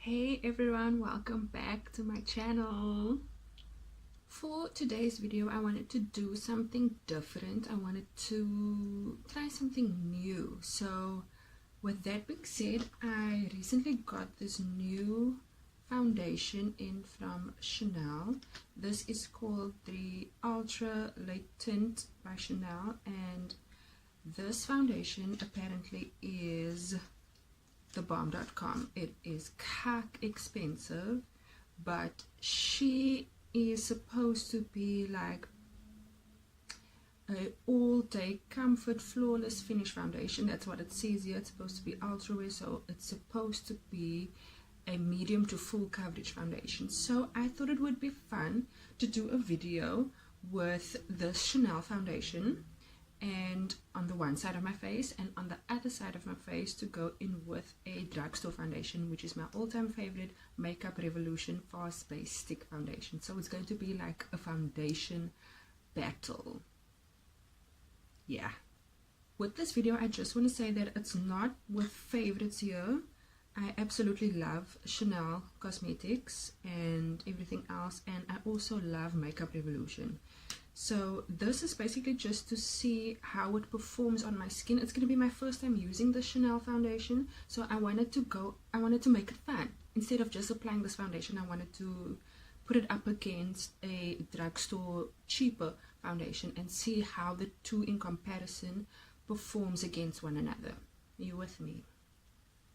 Hey everyone, welcome back to my channel. For today's video I wanted to do something different. I wanted to try something new. So with that being said, I recently got this new foundation in from Chanel. This is called the Ultra Le Teint by Chanel, and this foundation apparently is the bomb.com. It is cack expensive, but she is supposed to be like a all-day comfort flawless finish foundation. That's what it says here. It's supposed to be ultra wear, so it's supposed to be a medium to full coverage foundation. So I thought it would be fun to do a video with this Chanel foundation, and on the one side of my face, and on the other side of my face to go in with a drugstore foundation, which is my all-time favorite Makeup Revolution Fast Base Stick Foundation. So it's going to be like a foundation battle. Yeah. With this video, I just want to say that it's not with favorites here. I absolutely love Chanel Cosmetics and everything else, and I also love Makeup Revolution. So this is basically just to see how it performs on my skin. It's going to be my first time using the Chanel foundation, so I wanted to make it fun. Instead of just applying this foundation, I wanted to put it up against a drugstore cheaper foundation and see how the two in comparison performs against one another. Are you with me?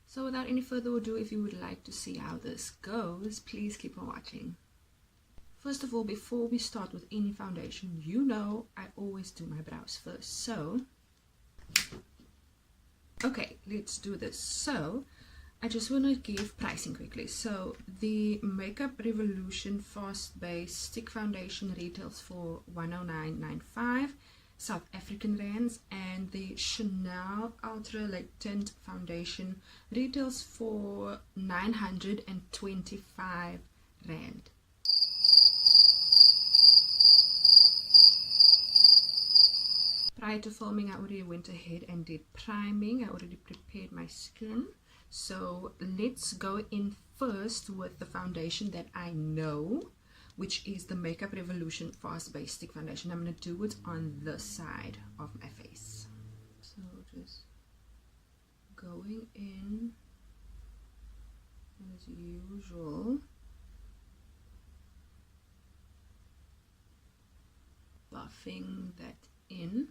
So without any further ado, if you would like to see how this goes, please keep on watching. First of all, before we start with any foundation, you know I always do my brows first. So, okay, let's do this. So, I just want to give pricing quickly. So, the Makeup Revolution Fast Base Stick Foundation retails for $109.95 South African rands, and the Chanel Ultra Le Teint Foundation retails for 925 rand. Prior to filming, I already went ahead and did priming. I already prepared my skin. So let's go in first with the foundation that I know, which is the Makeup Revolution Fast Base Stick Foundation. I'm going to do it on this side of my face. So just going in as usual. Buffing that in.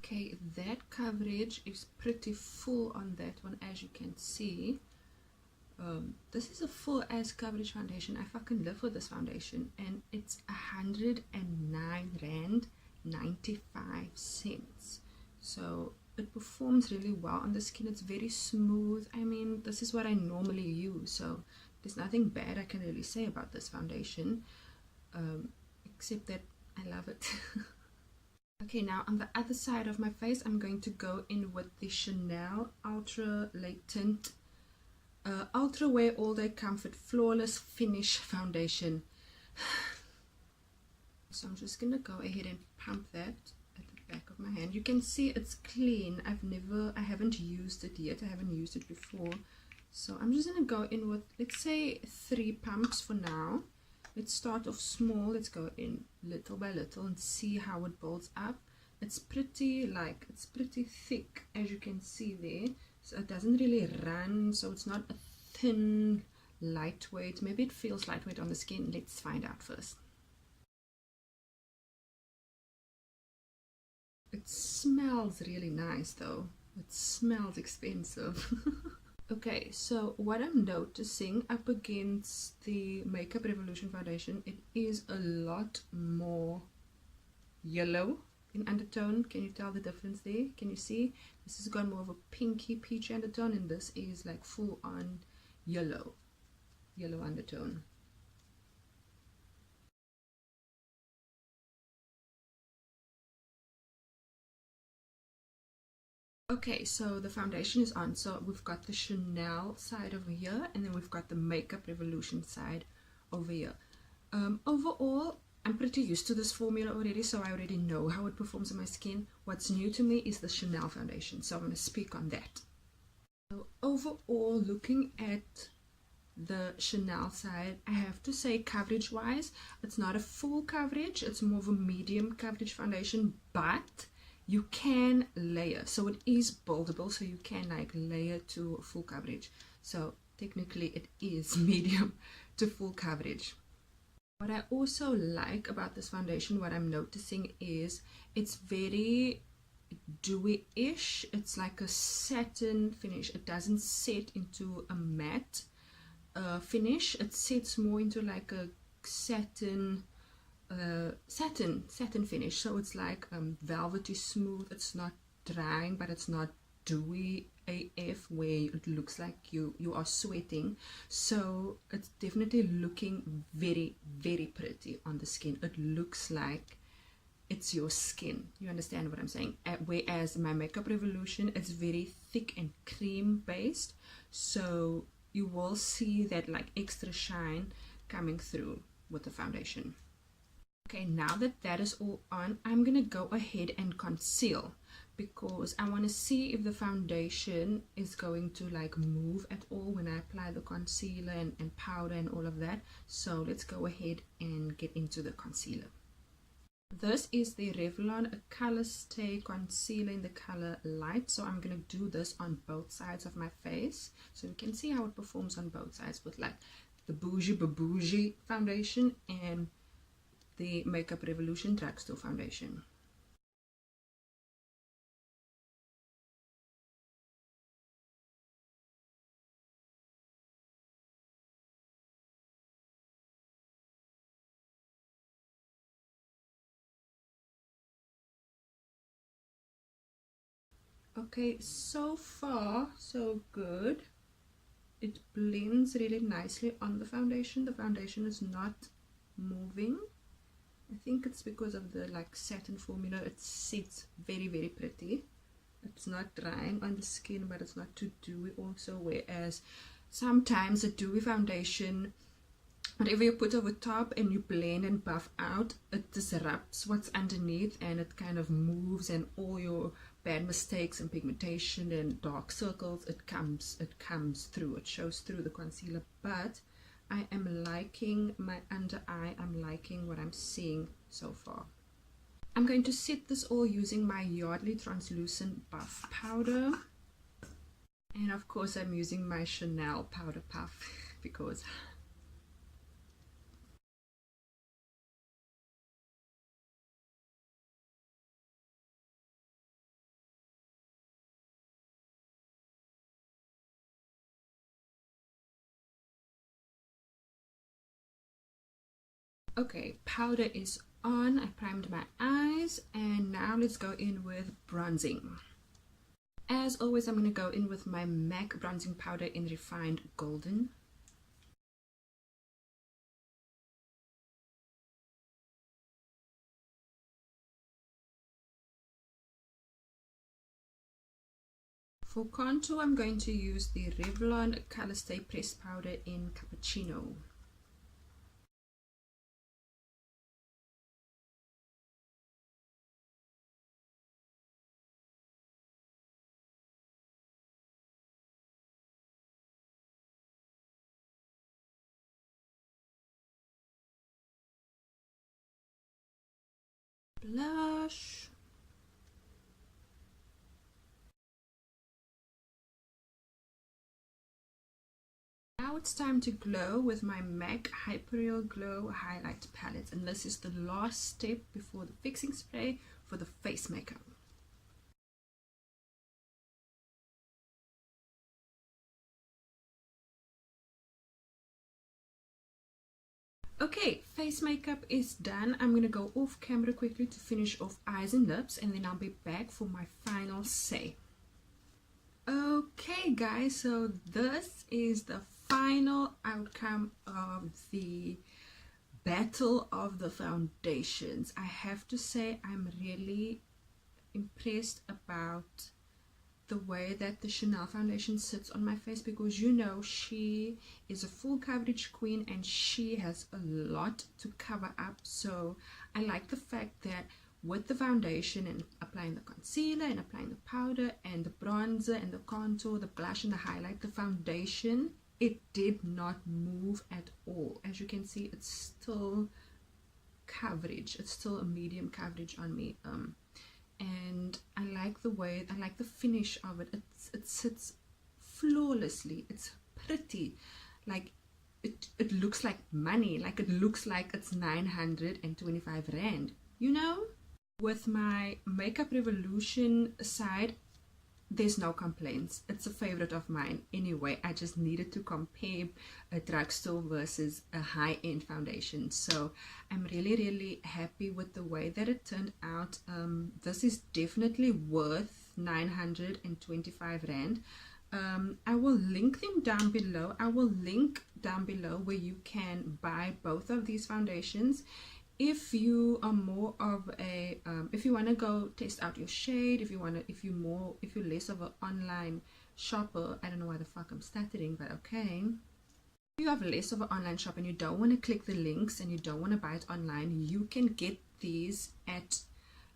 Okay, that coverage is pretty full on that one, as you can see. This is a full as coverage foundation. I fucking live with this foundation, and it's 109 rand 95 cents. So it performs really well on the skin. It's very smooth. I mean, this is what I normally use, so there's nothing bad I can really say about this foundation, except that I love it. Okay, now on the other side of my face, I'm going to go in with the Chanel Ultra Le Teint Ultra Wear All Day Comfort Flawless Finish Foundation. So I'm just gonna go ahead and pump that at the back of my hand. You can see it's clean. I haven't used it yet. I haven't used it before. So I'm just gonna go in with, let's say, 3 pumps for now. Let's start off small. Let's go in little by little and see how it builds up. It's pretty thick, as you can see there. So it doesn't really run, so it's not a thin, lightweight. Maybe it feels lightweight on the skin. Let's find out first. It smells really nice though. It smells expensive. Okay, so what I'm noticing up against the Makeup Revolution foundation, it is a lot more yellow in undertone. Can you tell the difference there? Can you see? This has got more of a pinky peach undertone, and this is like full on yellow undertone. Okay, so the foundation is on. So we've got the Chanel side over here, and then we've got the Makeup Revolution side over here. Overall, I'm pretty used to this formula already, so I already know how it performs on my skin. What's new to me is the Chanel foundation, so I'm going to speak on that. So overall, looking at the Chanel side, I have to say coverage wise, it's not a full coverage, it's more of a medium coverage foundation, but you can layer, so it is buildable, so you can like layer to full coverage. So technically it is medium to full coverage. What I also like about this foundation, what I'm noticing is it's very dewy-ish. It's like a satin finish. It doesn't set into a matte finish. It sets more into like a satin finish. So it's like velvety smooth. It's not drying, but it's not dewy AF where it looks like you are sweating. So it's definitely looking very, very pretty on the skin. It looks like it's your skin. You understand what I'm saying? Whereas my Makeup Revolution, it's very thick and cream based, so you will see that like extra shine coming through with the foundation. Okay, now that that is all on, I'm gonna go ahead and conceal, because I want to see if the foundation is going to like move at all when I apply the concealer and powder and all of that. So let's go ahead and get into the concealer. This is the Revlon Color Stay Concealer in the color Light. So I'm going to do this on both sides of my face, so you can see how it performs on both sides with like the Bougie foundation and the Makeup Revolution Drugstore foundation. Okay, so far so good. It blends really nicely on the foundation. The foundation is not moving. I think it's because of the like satin formula. It sits very, very pretty. It's not drying on the skin, but it's not too dewy also, whereas sometimes a dewy foundation, whatever you put over top and you blend and buff out, it disrupts what's underneath and it kind of moves, and all your bad mistakes and pigmentation and dark circles, it comes through, it shows through the concealer. But I am liking my under eye. I'm liking what I'm seeing so far. I'm going to set this all using my Yardley Translucent Buff Powder, and of course I'm using my Chanel Powder Puff because okay, powder is on. I primed my eyes, and now let's go in with bronzing. As always, I'm going to go in with my MAC bronzing powder in Refined Golden. For contour, I'm going to use the Revlon Color Stay Pressed Powder in Cappuccino. Blush. Now it's time to glow with my MAC Hyper Glow Highlight Palette, and this is the last step before the fixing spray for the face makeup. Okay, face makeup is done. I'm gonna go off camera quickly to finish off eyes and lips, and then I'll be back for my final say. Okay guys, so this is the final outcome of the battle of the foundations. I have to say I'm really impressed about the way that the Chanel foundation sits on my face, because you know she is a full coverage queen and she has a lot to cover up. So I like the fact that with the foundation and applying the concealer and applying the powder and the bronzer and the contour, the blush and the highlight, the foundation, it did not move at all. As you can see, it's still coverage, it's still a medium coverage on me, and I like the way, I like the finish of it. It sits flawlessly. It's pretty, like it looks like money, like it looks like it's 925 rand, you know. With my Makeup Revolution side, there's no complaints. It's a favorite of mine anyway. I just needed to compare a drugstore versus a high-end foundation, so I'm really happy with the way that it turned out. This is definitely worth 925 rand. I will link them down below. I will link down below where you can buy both of these foundations. If you are more of a if you want to go test out your shade, if you're less of an online shopper, I don't know why the fuck I'm stuttering, but okay. If you have less of an online shop and you don't want to click the links and you don't want to buy it online, you can get these at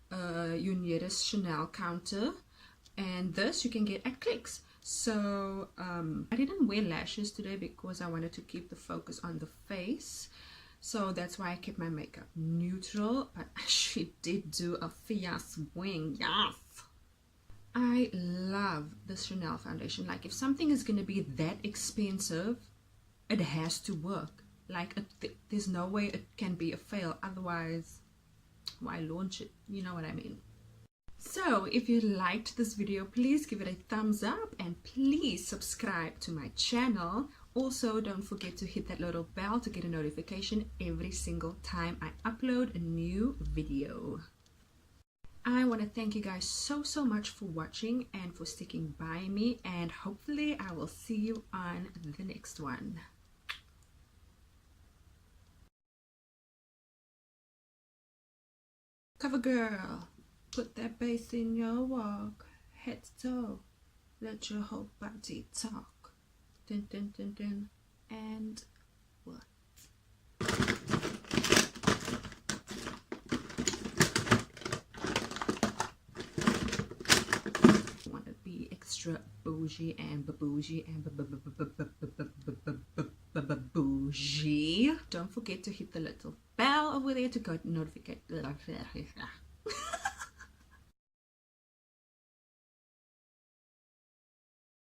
your nearest Chanel counter, and this you can get at Clicks. So I didn't wear lashes today because I wanted to keep the focus on the face. So that's why I kept my makeup neutral, but she did do a fierce wing, yes! I love this Chanel foundation. Like, if something is going to be that expensive, it has to work. Like, there's no way it can be a fail, otherwise, why launch it? You know what I mean? So, if you liked this video, please give it a thumbs up and please subscribe to my channel. Also, don't forget to hit that little bell to get a notification every single time I upload a new video. I want to thank you guys so much for watching and for sticking by me, and hopefully I will see you on the next one. Cover girl, put that bass in your walk, head to toe, let your whole body talk. Dun, dun, dun, dun. And what? Want to be extra bougie and bougie and bougie. Don't forget to hit the little bell over there to get notification.